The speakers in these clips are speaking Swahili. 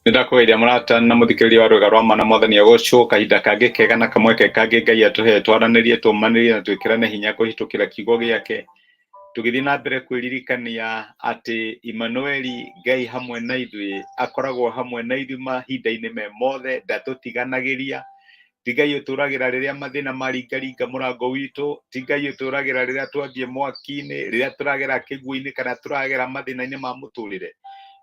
Ndakwĩria mũrata na mũthikĩrĩria wa rwĩga rwa mana mwathani agocwo kahinda kangĩ kega na kamweke kangĩ Ngai atũhe twaranĩrie tũmanĩrie na twĩkĩrane hinya kũhĩtũkĩra kiugo gĩake, tũgĩthiĩ na mbere kwĩririkania atĩ Imanueli, Ngai hamwe na ithuĩ, akoragwo hamwe na ithuĩ mahinda-inĩ me mothe, ndatũtiganagĩria. Ti Ngai ũtũragĩra rĩrĩa mathĩna maringaringa mũrango witũ, ti Ngai ũtũragĩra rĩrĩa twathiĩ mwaki-inĩ, rĩrĩa tũragera kĩguũ-inĩ kana tũragera mathĩna-inĩ ma mũtũrĩre.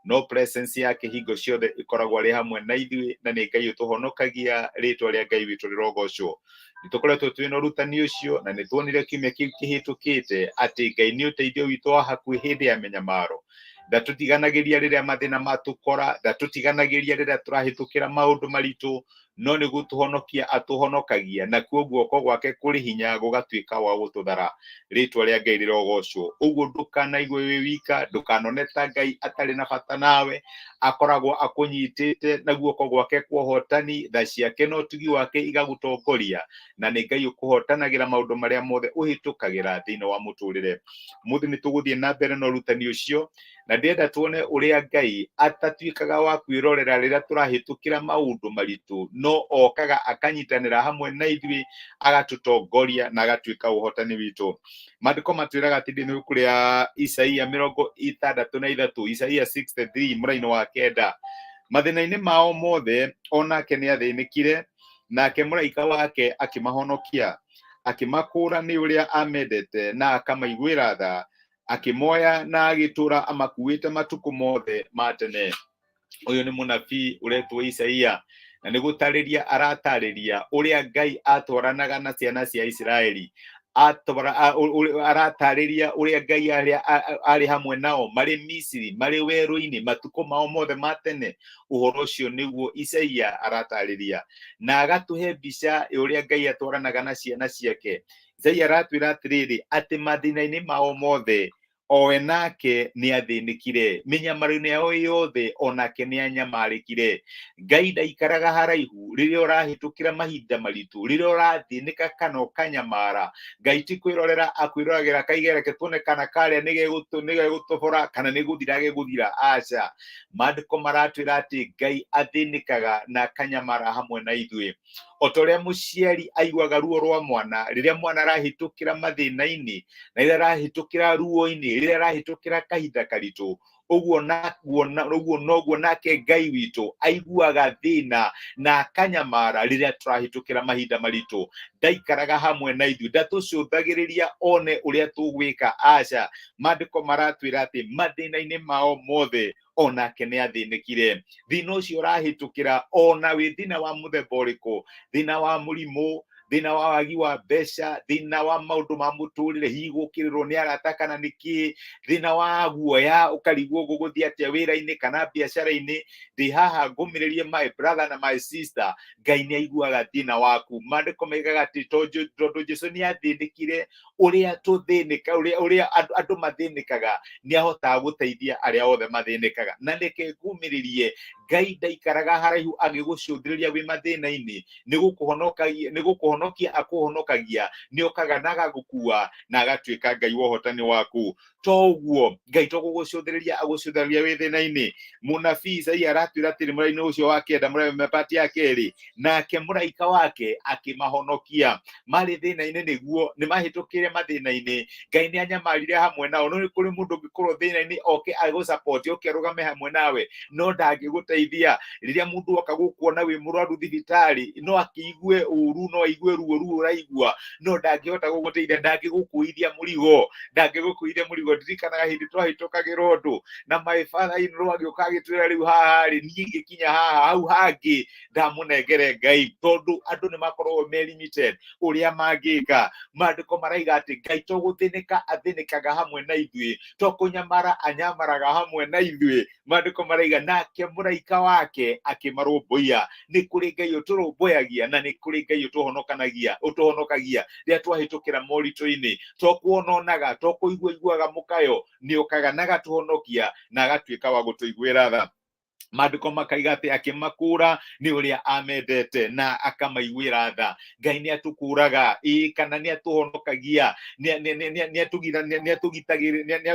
No presence yake hingo ciothe ikoragwo arĩ hamwe na ithuĩ, na nĩ Ngai ũtũhonokagia, rĩtwa rĩa Ngai witũ rĩrogocwo. Nĩtũkoretwo twĩ na ũrutani ũcio na nĩtuonire kiumia kĩu kĩhĩtũkĩte atĩ Ngai nĩ ũteithio witũ wa hakuhĩ hĩndĩ ya mĩnyamaro. Ndatũtiganagĩria rĩrĩa mathĩna matũkora, ndatũtiganagĩria rĩrĩa tũrahĩtũkĩra maũndũ maritũ, no nĩ gũtũhonokia atũhonokagia, nakuo guoko gwake kũrĩ hinya gũgatuĩka wa gũtũthara. Rĩtwa rĩa Ngai rĩrogocwo. Ũguo ndũkanaigue wĩ wika, ndũkanone ta Ngai atarĩ na bata nawe, akoragwo akũnyitĩte na guoko gwake kwa ũhotani, tha ciake na ũtugi wake igagũtongoria, na nĩ Ngai ũkũhotanagĩra maũndũ marĩa mothe ũhĩtũkagĩra thĩinĩ wa mũtũrĩre. Mũthĩ nĩ tũgũthiĩ na mbere na ũrutani ũcio, na ndĩrenda tuone ũrĩa Ngai atatuĩkaga wa kwĩrorera rĩrĩa tũrahĩtũkĩra maũndũ maritũ, no okaga akanyitanĩra hamwe na ithuĩ, agatũtongoria na agatuĩka ũhotani witũ. Maandĩko matwĩraga atĩ thĩinĩ wa ibuku rĩa Isaia 63, Isaia 63 mũraini wa 9, mathĩna-inĩ mao mothe onake nĩ athĩnĩkire, nake mũraika wake akĩmahonokia, akĩmakũũra nĩ ũrĩa amendete na akamaiguĩra tha, akĩmoya na agĩtũũra amakuĩte matukũ mothe ma tene. Ũyũ nĩ mũnabii ũretwo Isaia, na nĩ gũtarĩria aratarĩria ũrĩa Ngai atwaranaga na ciana cia Isiraeli. Aratarĩria ũrĩa Ngai arĩ hamwe nao marĩ Misiri, marĩ werũ-inĩ, matukũ mao mothe ma tene. Ũhoro ũcio nĩguo Isaia aratarĩria, na agatũhe mbica ũrĩa Ngai atwaranaga na ciana ciake. Isaia aratwĩra atĩrĩrĩ, atĩ mathĩna-inĩ mao mothe o nake nĩ athĩnĩkire, mĩnyamaro-inĩ yao yothe onake nĩ anyamarĩkire. Ngai ndaikaraga haraihu rĩrĩa ũrahĩtũkĩra mahinda maritũ, rĩrĩa ũrathĩnĩka kana ũkanyamara. Ngai ti kwĩrorera akwĩroragĩra akaigĩra reke tuone kana karĩa nĩgegũtobora kana nĩ gũthira gegũthira. Aca, maandĩko maratwĩra atĩ Ngai athĩnĩkaga na akanyamara hamwe na ithuĩ. O ta ũrĩa mũciari aiguaga ruo rwa mwana rĩrĩa mwana arahĩtũkĩra mathĩna-inĩ, na rĩrĩa arahĩtũkĩra ruo-inĩ, rĩrĩa arahĩtũkĩra kahinda karitũ, ũguo noguo nake Ngai witũ aiguaga thĩna na akanyamara rĩrĩa tũrahĩtũkĩra mahinda maritũ. Ndaikaraga hamwe na ithuĩ, ndatũcũthagĩrĩria one ũrĩa tũgwĩka. Aca, maandĩko maratwĩra atĩ mathĩna-inĩ mao mothe onake nĩ athĩnĩkire. Thĩna ũcio ũrahĩtũkĩra ona wĩ thĩna wa mũthemba ũrĩkũ, thĩna wa mũrimũ, thĩna wa wagi wa mbeca, thĩna wa maũndũ ma mũtũrĩre, hihi gũkĩrĩrwo nĩ arata kana nĩkĩ, thĩna wa guoya ũkarigwo gũgũthiĩ atĩa wĩra-inĩ kana biacara-inĩ, ndĩ haha ngũmĩrĩrie my brother na my sister, Ngai nĩ aiguaga thĩna waku. Maandĩko moigaga atĩ tondũ Jesũ nĩ athĩnĩkire ũrĩa andũ mathĩnĩkaga, nĩ ahotaga gũteithia arĩa othe mathĩnĩkaga. Na reke ngũmĩrĩrie, Ngai ndaikaraga haraihu agĩgũcũthĩrĩria wĩ mathĩna-inĩ, nĩ gũkũhonokia akũhonokagia, nĩ okaga na agagũkua na agatuĩka Ngai wa ũhotani waku. To ũguo, Ngai to gũgũcũthĩrĩria agũcũthĩrĩria wĩ thĩna-inĩ. Mũnabii Isaia aratwĩra atĩrĩ mũraini ũcio wa 9 part ya 2, nake mũraika wake akĩmahonokia. Marĩ thĩna-inĩ nĩguo nĩ mahĩtũkĩre mathĩna-inĩ, Ngai nĩ anyamarire hamwe nao. No nĩ kũrĩ mũndũ ũngĩkorwo thĩna-inĩ oke agũ support, oke arũgame hamwe nawe, no ndangĩgũteithia. Rĩrĩa mũndũ oka gũkuona wĩ mũrwaru thibitarĩ, no akĩigue ũru, no aigue ruo ũraigua, no ndangĩhota gũgũteithia, ndangĩgũkuithia mũrigo. Ndirikanaga hĩndĩ twahĩtũkagĩra ũndũ na my father in law agĩũka agĩtwĩra rĩu haha rĩ, niĩ ngĩkinya haha, hau hangĩ ndamũnengere Ngai, tondũ andũ nĩ makoragwo me limited ũrĩa mangĩka. Maandĩko maraiga atĩ Ngai to gũthĩnĩka athĩnĩkaga hamwe na ithuĩ, to kũnyamara anyamaraga hamwe na ithuĩ. Maandĩko maraiga nake mũraika wake akĩmarũmbũiya. Nĩ kũrĩ Ngai ũtũrũmbũyagia na nĩ kũrĩ Ngai ũtũhonokagia rĩrĩa twahĩtũkĩra moritũ-inĩ. To kuononaga, to kũiguaga mũkayo, nĩ okaga na agatũhonokia na agatuĩka wa gũtũiguĩra tha. Maandĩko makaiga atĩ akĩmakũra nĩ ũrĩa amendete na akamaiguĩra tha. Ngai nĩ atũkũraga kana nĩ atũhonokagia, nĩ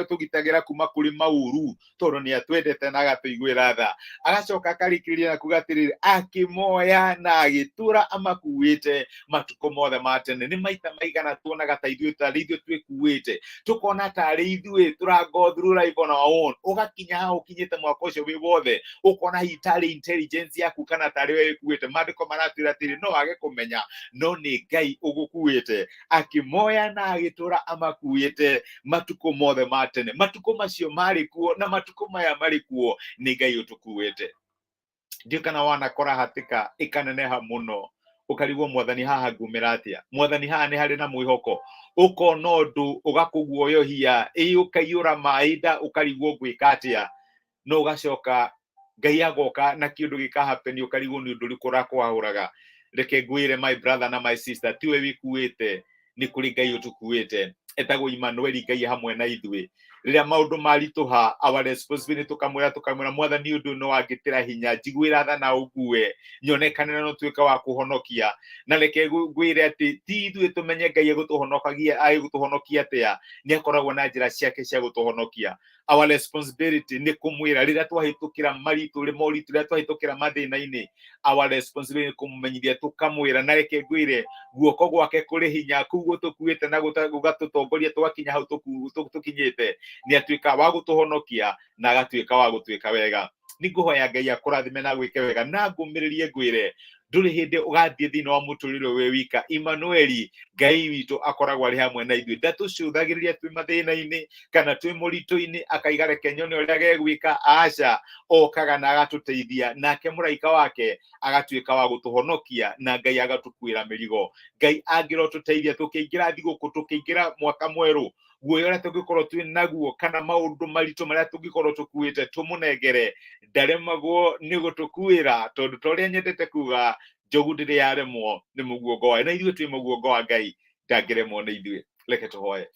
atũgitagĩra kuma kũrĩ maũru tondũ nĩ atwendete na agatũiguĩra tha. Agacoka akarĩkĩrĩria na kuga atĩrĩrĩ, akĩmoya na agĩtũra amakuĩte matukũ mothe ma tene. Nĩ maita maigana tuonaga ta ithuĩ tarĩ ithuĩ twĩkuĩte, tũkona tarĩ ithuĩ tũra-go through life on our own. Ũgakinya haha ũkinyĩte mwaka ũcio wĩ wothe, ukona hitari intelligence yaku kana tari we kuite. Maandĩko maratwĩra atĩrĩ no wage kũmenya, no nĩ Ngai ũgũkuĩte, akĩmoya na agĩtũra amakuĩte matukũ mothe ma tene. Matukũ macio marĩ kuo na matukũ maya marĩ kuo, nĩ Ngai ũtũkuĩte. Ndiũ kana wanakora hatĩka ĩkaneneha mũno, ũkarigwo Mwathani haha ngumĩra atĩa, Mwathani haha nĩ harĩ na mwĩhoko, ũkona ũndũ ũgakũguoyohia, ũkaiyũra maĩ nda, ũkarigwo ngwĩka atĩa, no ũgacoka Ngai agoka na kĩndũ gĩka-happen, ũkarigwo nĩ ũndũ ũrĩkũ ũrakũhahũraga. Reke ngwĩre my brother na my sister, tiwe wĩkuĩte, nĩ kũrĩ Ngai ũtũkuĩte. Etagwo Emmanuel, Ngai hamwe na ithuĩ. Rĩrĩa maũndũ maritũha, our responsibility tũkamwĩra Mwathani ũndũ nĩ wangĩtĩra hinya, njiguĩra tha na ũngue, nyonekane na ũtuĩke wa kũhonokia. Na reke ngwĩre atĩ ti ithuĩ tũmenye Ngai agũtũhonokia atĩa, nĩ akoragwo na njĩra ciake cia gũtũhonokia. Our responsibility nĩ kũmwĩra rĩrĩa twahĩtũkĩra moritũ rĩrĩa twahĩtũkĩra mathĩna-inĩ, our responsibility nĩ kũmũmenyithia, tũkamwĩra. Na reke ngwĩre guoko gwake kũrĩ hinya, kũu gũtũkuĩte na gũgatũtongoria tũgakinya hau tũkinyĩte, nĩ atuĩka wa gũtũhonokia na agatuĩka wa gũtuĩka wega. Nĩ ngũhoya Ngai akũrathime na gwĩke wega, na ngũmĩrĩrie ngwĩre ndũrĩ hĩndĩ ũgathiĩ thĩinĩ wa mũtũrĩre wĩ wika. Emmanuel, Ngai witũ akoragwo arĩ hamwe na ithuĩ, ndatũcũthagĩrĩria twĩ mathĩna-inĩ kana twĩ mũritũ-inĩ akaiga reke nyone ũrĩa gegwĩka. Aca, okaga na agatũteithia, nake mũraika wake agatuĩka wa gũtũhonokia na Ngai agatũkuĩra mĩrigo. Ngai angĩrotũteithia tũkĩingĩra thigũkũ, tũkĩingĩra mwaka mwerũ, guoya ũrĩa tũngĩkorwo twĩ naguo kana maũndũ maritũ marĩa tũngĩkorwo tũkuĩte, tũmũnengere, ndaremagwo nĩ gũtũkuĩra, tondũ ta ũrĩa nyendete kuga, njogu ndĩrĩ yaremwo nĩ mũguongo wayo, na ithuĩ twĩ mũguongo wa Ngai, ndangĩremwo nĩ ithuĩ. Reke tũhoye.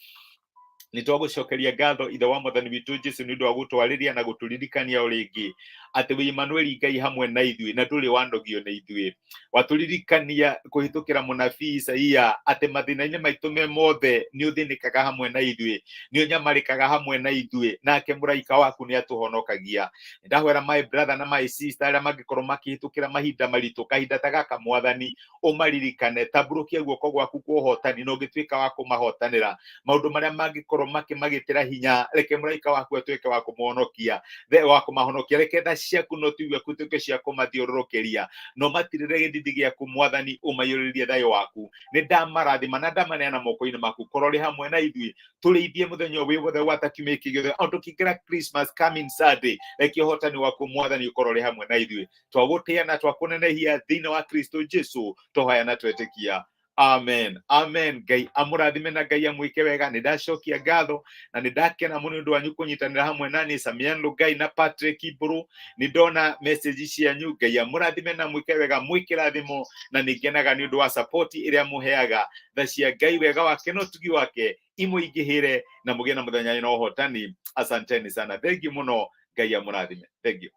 Nĩ twagũcokeria ngatho ithe wa Mwathani witũ Jesũ nĩ ũndũ wa gũtwarĩria na gũtũririkania o rĩngĩ atĩ wĩ Emmanuel, Ngai hamwe na ithuĩ, na ndũrĩ wanogio nĩ ithuĩ. Watũririkania kũhĩtũkĩra mũnabii Isaia atĩ mathĩna-inĩ maitũ me mothe nĩ ũthĩnĩkaga hamwe na ithuĩ, nĩ ũnyamarĩkaga hamwe na ithuĩ, nake mũraika waku nĩ atũhonokagia. Ndahoera my brother na my sister arĩa mangĩkorwo makĩhĩtũkĩra mahinda maritũ, kahinda ta gaka Mwathani ũmaririkane, tambũrũkia guoko gwaku kwa ũhotani na ũgĩtuĩka wa kũmahotanĩra. Maũndũ marĩa mangĩkorwo makĩmagĩtĩra hinya, reke mũraika waku atuĩke wa kũmahonokia, reke tha ciaku no tuigue kutuĩke cia kũmathiũrũrũkĩria, no matirĩre gĩthithi gĩaku Mwathani, ũmaiyũrĩrie thayũ waku. Nĩ ndamarathima na ndamaneana moko-inĩ maku, korwo ũrĩ hamwe na ithuĩ, tũrĩithie mũthenya wĩ wothe gwata kiumia gĩkĩ gĩothe, o tũkĩingĩra Christmas coming Sunday, reke ũhotani waku Mwathani ũkorwo ũrĩ hamwe na ithuĩ. Twagũtĩa na twakũnenehia thĩinĩ wa Kristo Jesũ, tũhoya na twetĩkia. Amen. Amen. Ngai amũrathime na Ngai amwĩke wega. Nĩ ndacokia ngatho na nĩ ndakena mũno nĩ ũndũ wanyu kũnyitanĩra hamwe nani, Samian Lugai na Patrick Iburu. Nĩ ndona message cianyu. Ngai amũrathime na mwĩke wega, mwĩkĩrathimo, na nĩ ngenaga nĩ ũndũ wa support ĩrĩa mũheaga. Tha cia Ngai, wega wake na ũtugi wake imũingĩhĩre na mũgĩe na mũthenya na ũhotani. Asanteni sana. Thengiũ mũno. Ngai amũrathime. Thengiũ.